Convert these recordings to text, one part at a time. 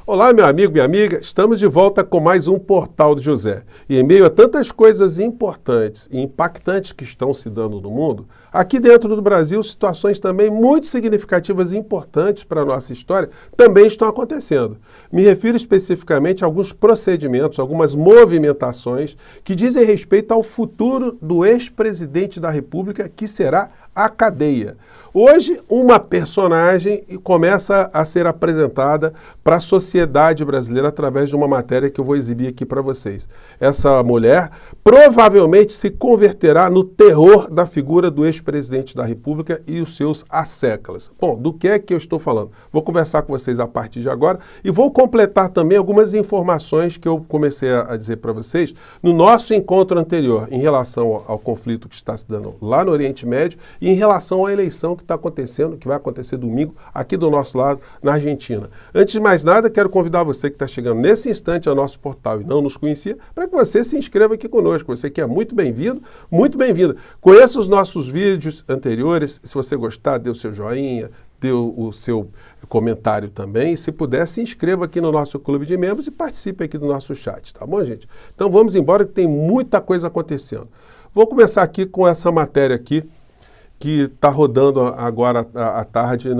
Olá, meu amigo, minha amiga, estamos de volta com mais um Portal do José. E em meio a tantas coisas importantes e impactantes que estão se dando no mundo, aqui dentro do Brasil, situações também muito significativas e importantes para a nossa história também estão acontecendo. Me refiro especificamente a alguns procedimentos, algumas movimentações que dizem respeito ao futuro do ex-presidente da República, que será a cadeia. Hoje, uma personagem começa a ser apresentada para a sociedade brasileira através de uma matéria que eu vou exibir aqui para vocês. Essa mulher provavelmente se converterá no terror da figura do ex-presidente da República e os seus asseclas. Bom, do que é que eu estou falando? Vou conversar com vocês a partir de agora e vou completar também algumas informações que eu comecei a dizer para vocês no nosso encontro anterior em relação ao conflito que está se dando lá no Oriente Médio e em relação à eleição que está acontecendo, que vai acontecer domingo aqui do nosso lado, na Argentina. Antes de mais nada, quero convidar você que está chegando nesse instante ao nosso portal e não nos conhecia, para que você se inscreva aqui conosco. Você que é muito bem-vindo, muito bem-vinda. Conheça os nossos vídeos anteriores. Se você gostar, dê o seu joinha, dê o seu comentário também. E se puder, se inscreva aqui no nosso clube de membros e participe aqui do nosso chat, tá bom, gente? Então vamos embora que tem muita coisa acontecendo. Vou começar aqui com essa matéria aqui, que está rodando agora à tarde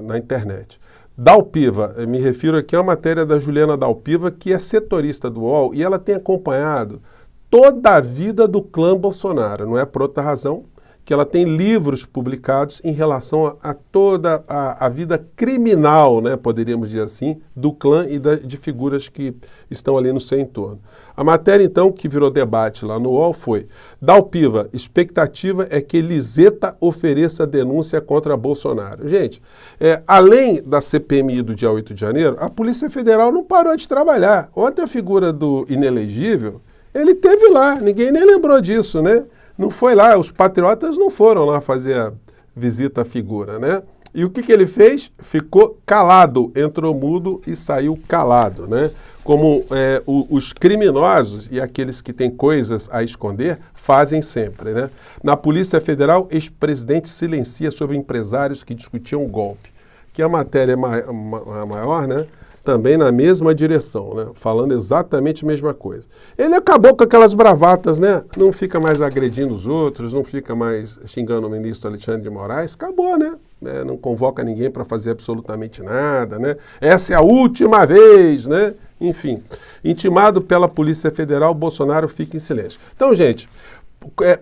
na internet. Dalpiva, me refiro aqui a uma matéria da Juliana Dalpiva, que é setorista do UOL, e ela tem acompanhado toda a vida do clã Bolsonaro. Não é por outra razão que ela tem livros publicados em relação a toda a vida criminal, né, poderíamos dizer assim, do clã e de figuras que estão ali no seu entorno. A matéria, então, que virou debate lá no UOL foi: Dalpiva, expectativa é que Liseta ofereça denúncia contra Bolsonaro. Gente, além da CPMI do dia 8 de janeiro, a Polícia Federal não parou de trabalhar. Ontem a figura do inelegível, ele teve lá, ninguém nem lembrou disso, né? Não foi lá, os patriotas não foram lá fazer a visita à figura, né? E o que ele fez? Ficou calado, entrou mudo e saiu calado, né? Como os criminosos e aqueles que têm coisas a esconder fazem sempre, né? Na Polícia Federal, ex-presidente silencia sobre empresários que discutiam golpe. Que a matéria maior, né? Também na mesma direção, né? Falando exatamente a mesma coisa. Ele acabou com aquelas bravatas, né? Não fica mais agredindo os outros, não fica mais xingando o ministro Alexandre de Moraes. Acabou, né? Não convoca ninguém para fazer absolutamente nada, né? Essa é a última vez, né? Enfim, intimado pela Polícia Federal, Bolsonaro fica em silêncio. Então, gente,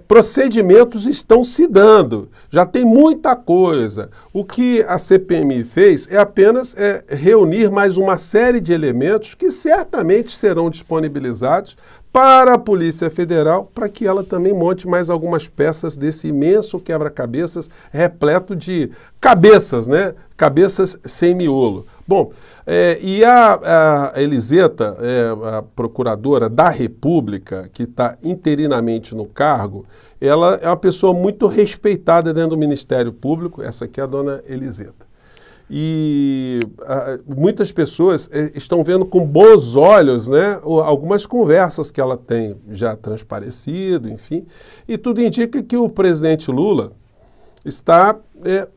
procedimentos estão se dando, já tem muita coisa. O que a CPMI fez é apenas reunir mais uma série de elementos que certamente serão disponibilizados para a Polícia Federal, para que ela também monte mais algumas peças desse imenso quebra-cabeças repleto de cabeças, né? Cabeças sem miolo. Bom, e a Eliseta, a procuradora da República, que está interinamente no cargo, ela é uma pessoa muito respeitada dentro do Ministério Público. Essa aqui é a dona Eliseta. E muitas pessoas estão vendo com bons olhos, né, algumas conversas que ela tem já transparecido, enfim, e tudo indica que o presidente Lula está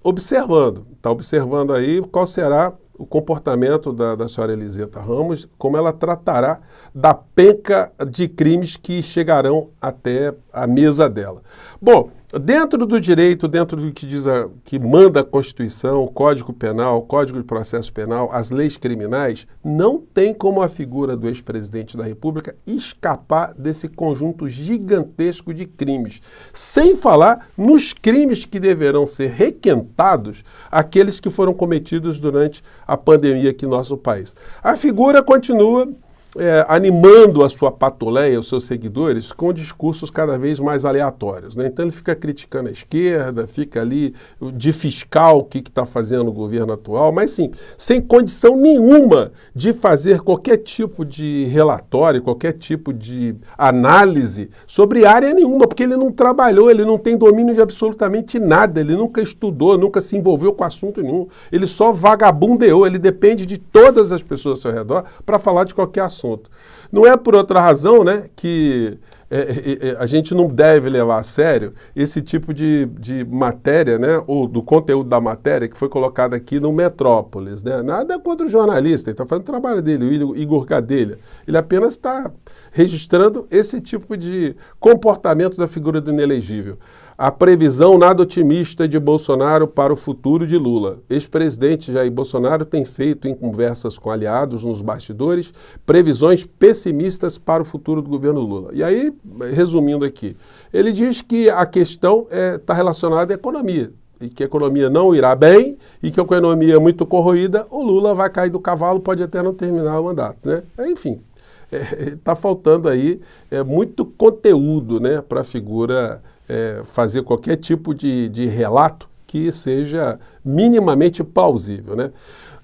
observando aí qual será o comportamento da senhora Eliseta Ramos, como ela tratará da penca de crimes que chegarão até a mesa dela. Bom, dentro do direito, dentro do que que manda a Constituição, o Código Penal, o Código de Processo Penal, as leis criminais, não tem como a figura do ex-presidente da República escapar desse conjunto gigantesco de crimes, sem falar nos crimes que deverão ser requentados aqueles que foram cometidos durante a pandemia aqui no nosso país. A figura continua animando a sua patuleia, os seus seguidores, com discursos cada vez mais aleatórios, né? Então ele fica criticando a esquerda, fica ali de fiscal o que está fazendo o governo atual, mas sim, sem condição nenhuma de fazer qualquer tipo de relatório, qualquer tipo de análise sobre área nenhuma, porque ele não trabalhou, ele não tem domínio de absolutamente nada, ele nunca estudou, nunca se envolveu com assunto nenhum, ele só vagabundeou, ele depende de todas as pessoas ao seu redor para falar de qualquer assunto. Não é por outra razão, né, que a gente não deve levar a sério esse tipo de matéria, né, ou do conteúdo da matéria que foi colocado aqui no Metrópolis, né? Nada contra o jornalista, ele está fazendo o trabalho dele, o Igor Gadelha. Ele apenas está registrando esse tipo de comportamento da figura do inelegível. A previsão nada otimista de Bolsonaro para o futuro de Lula. Ex-presidente Jair Bolsonaro tem feito, em conversas com aliados nos bastidores, previsões pessimistas para o futuro do governo Lula. E aí, resumindo aqui, ele diz que a questão está relacionada à economia, e que a economia não irá bem, e que a economia é muito corroída, o Lula vai cair do cavalo, pode até não terminar o mandato, né? Enfim, está faltando aí muito conteúdo, né, para a figura fazer qualquer tipo de relato que seja minimamente plausível, né?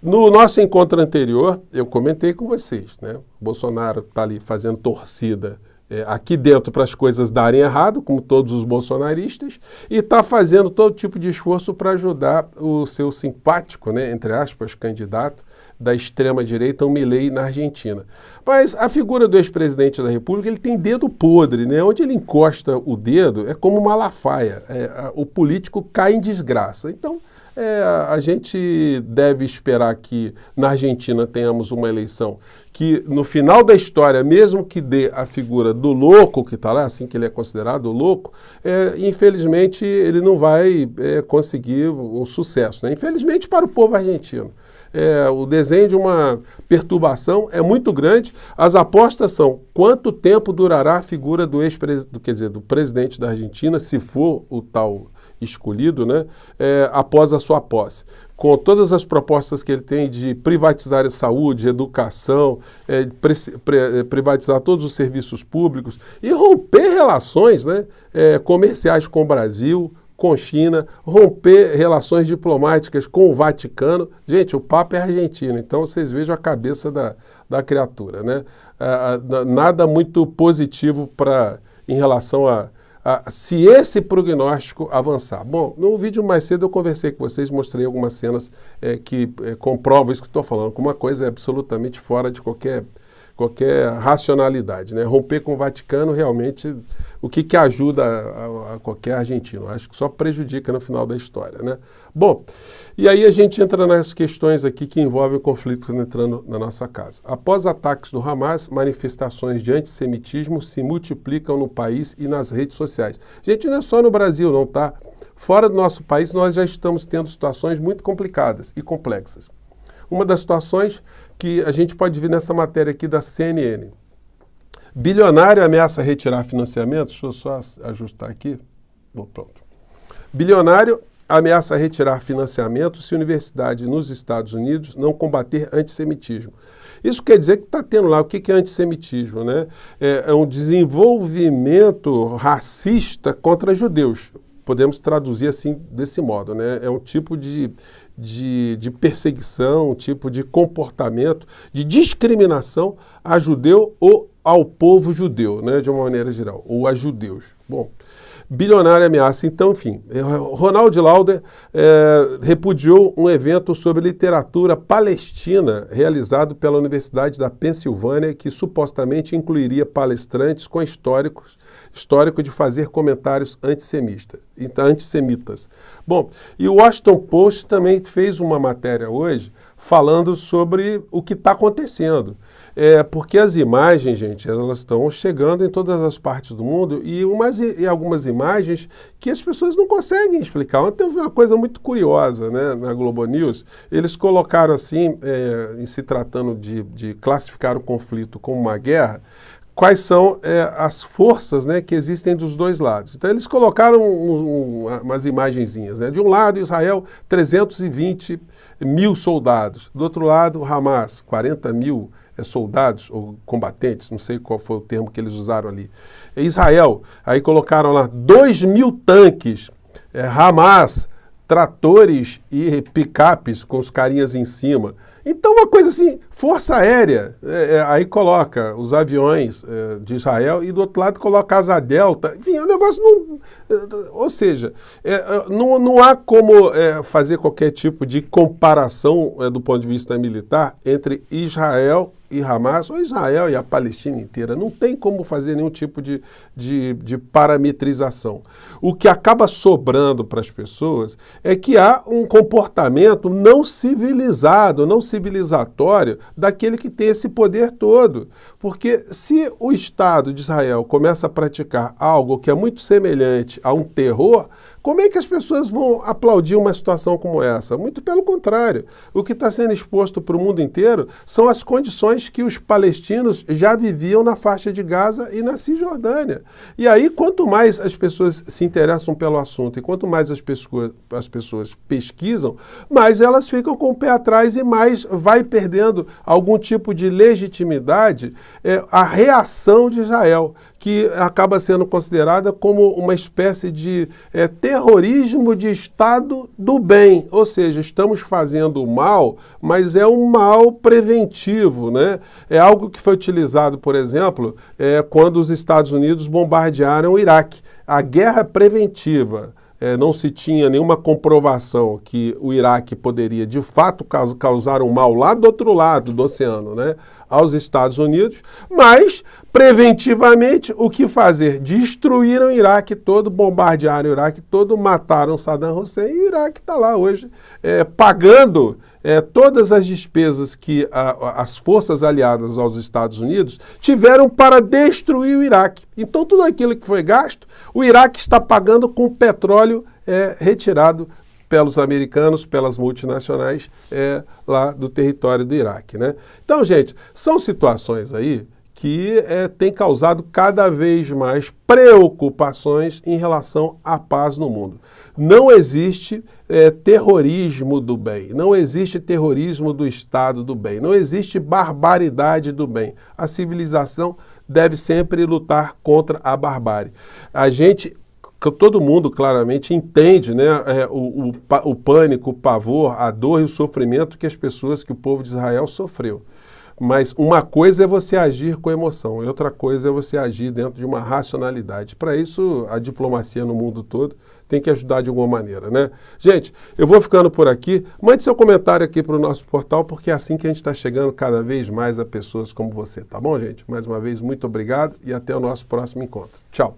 No nosso encontro anterior, eu comentei com vocês, né? O Bolsonaro está ali fazendo torcida aqui dentro para as coisas darem errado, como todos os bolsonaristas, e está fazendo todo tipo de esforço para ajudar o seu simpático, né, entre aspas, candidato da extrema-direita, o Milei, na Argentina. Mas a figura do ex-presidente da República, ele tem dedo podre, né? Onde ele encosta o dedo é como uma Malafaia. O político cai em desgraça. Então, a gente deve esperar que na Argentina tenhamos uma eleição que, no final da história, mesmo que dê a figura do louco que está lá, assim que ele é considerado o louco, infelizmente ele não vai conseguir um sucesso, né? Infelizmente para o povo argentino. O desenho de uma perturbação é muito grande. As apostas são quanto tempo durará a figura do do presidente da Argentina, se for o tal escolhido, né, após a sua posse. Com todas as propostas que ele tem de privatizar a saúde, educação, privatizar todos os serviços públicos e romper relações, né, comerciais com o Brasil, com China, romper relações diplomáticas com o Vaticano. Gente, o Papa é argentino, então vocês vejam a cabeça da criatura, né? Nada muito positivo em relação a se esse prognóstico avançar. Bom, no vídeo mais cedo eu conversei com vocês, mostrei algumas cenas que comprovam isso que estou falando, como uma coisa absolutamente fora de qualquer racionalidade, né? Romper com o Vaticano realmente, o que ajuda a qualquer argentino? Acho que só prejudica no final da história, né? Bom, e aí a gente entra nas questões aqui que envolvem o conflito entrando na nossa casa. Após ataques do Hamas, manifestações de antissemitismo se multiplicam no país e nas redes sociais. Gente, não é só no Brasil, não, tá? Fora do nosso país, nós já estamos tendo situações muito complicadas e complexas. Uma das situações que a gente pode ver nessa matéria aqui da CNN. Bilionário ameaça retirar financiamento. Deixa eu só ajustar aqui. Pronto. Bilionário ameaça retirar financiamento se a universidade nos Estados Unidos não combater antissemitismo. Isso quer dizer que está tendo lá, o que é antissemitismo, né? É um desenvolvimento racista contra judeus. Podemos traduzir assim, desse modo, né? É um tipo de perseguição, um tipo de comportamento, de discriminação a judeu ou ao povo judeu, né? De uma maneira geral, ou a judeus. Bom, bilionário ameaça. Então, enfim, Ronald Lauder repudiou um evento sobre literatura palestina realizado pela Universidade da Pensilvânia, que supostamente incluiria palestrantes com histórico de fazer comentários antissemitas. Bom, e o Washington Post também fez uma matéria hoje falando sobre o que está acontecendo. Porque as imagens, gente, elas estão chegando em todas as partes do mundo e algumas imagens que as pessoas não conseguem explicar. Ontem eu vi uma coisa muito curiosa, né, na Globo News. Eles colocaram assim, em se tratando de classificar o conflito como uma guerra, quais são as forças, né, que existem dos dois lados. Então eles colocaram umas imagenzinhas, né? De um lado Israel, 320 mil soldados. Do outro lado Hamas, 40 mil soldados ou combatentes, não sei qual foi o termo que eles usaram ali. Israel, aí colocaram lá 2.000 tanques, Hamas, tratores e picapes com os carinhas em cima. Então uma coisa assim Força Aérea, aí coloca os aviões de Israel e do outro lado coloca a Asa Delta. Enfim, o negócio não... Ou seja, não há como fazer qualquer tipo de comparação do ponto de vista militar entre Israel e Hamas, ou Israel e a Palestina inteira. Não tem como fazer nenhum tipo de parametrização. O que acaba sobrando para as pessoas é que há um comportamento não civilizado, não civilizatório daquele que tem esse poder todo. Porque se o Estado de Israel começa a praticar algo que é muito semelhante a um terror, como é que as pessoas vão aplaudir uma situação como essa? Muito pelo contrário. O que está sendo exposto para o mundo inteiro são as condições que os palestinos já viviam na faixa de Gaza e na Cisjordânia. E aí, quanto mais as pessoas se interessam pelo assunto e quanto mais as pessoas pesquisam, mais elas ficam com o pé atrás e mais vai perdendo algum tipo de legitimidade a reação de Israel, que acaba sendo considerada como uma espécie de terrorismo de Estado do bem. Ou seja, estamos fazendo o mal, mas é um mal preventivo, né? É algo que foi utilizado, por exemplo, quando os Estados Unidos bombardearam o Iraque. A guerra preventiva. Não se tinha nenhuma comprovação que o Iraque poderia, de fato, causar um mal lá do outro lado do oceano, né, aos Estados Unidos, mas, preventivamente, o que fazer? Destruíram o Iraque todo, bombardearam o Iraque todo, mataram Saddam Hussein e o Iraque está lá hoje pagando todas as despesas que as forças aliadas aos Estados Unidos tiveram para destruir o Iraque. Então, tudo aquilo que foi gasto, o Iraque está pagando com petróleo retirado pelos americanos, pelas multinacionais lá do território do Iraque, né? Então, gente, são situações aí que tem causado cada vez mais preocupações em relação à paz no mundo. Não existe terrorismo do bem, não existe terrorismo do Estado do bem, não existe barbaridade do bem. A civilização deve sempre lutar contra a barbárie. Todo mundo claramente entende, né, o pânico, o pavor, a dor e o sofrimento que o povo de Israel sofreu. Mas uma coisa é você agir com emoção e outra coisa é você agir dentro de uma racionalidade. Para isso, a diplomacia no mundo todo tem que ajudar de alguma maneira, né? Gente, eu vou ficando por aqui. Mande seu comentário aqui para o nosso portal, porque é assim que a gente está chegando cada vez mais a pessoas como você, tá bom, gente? Mais uma vez, muito obrigado e até o nosso próximo encontro. Tchau!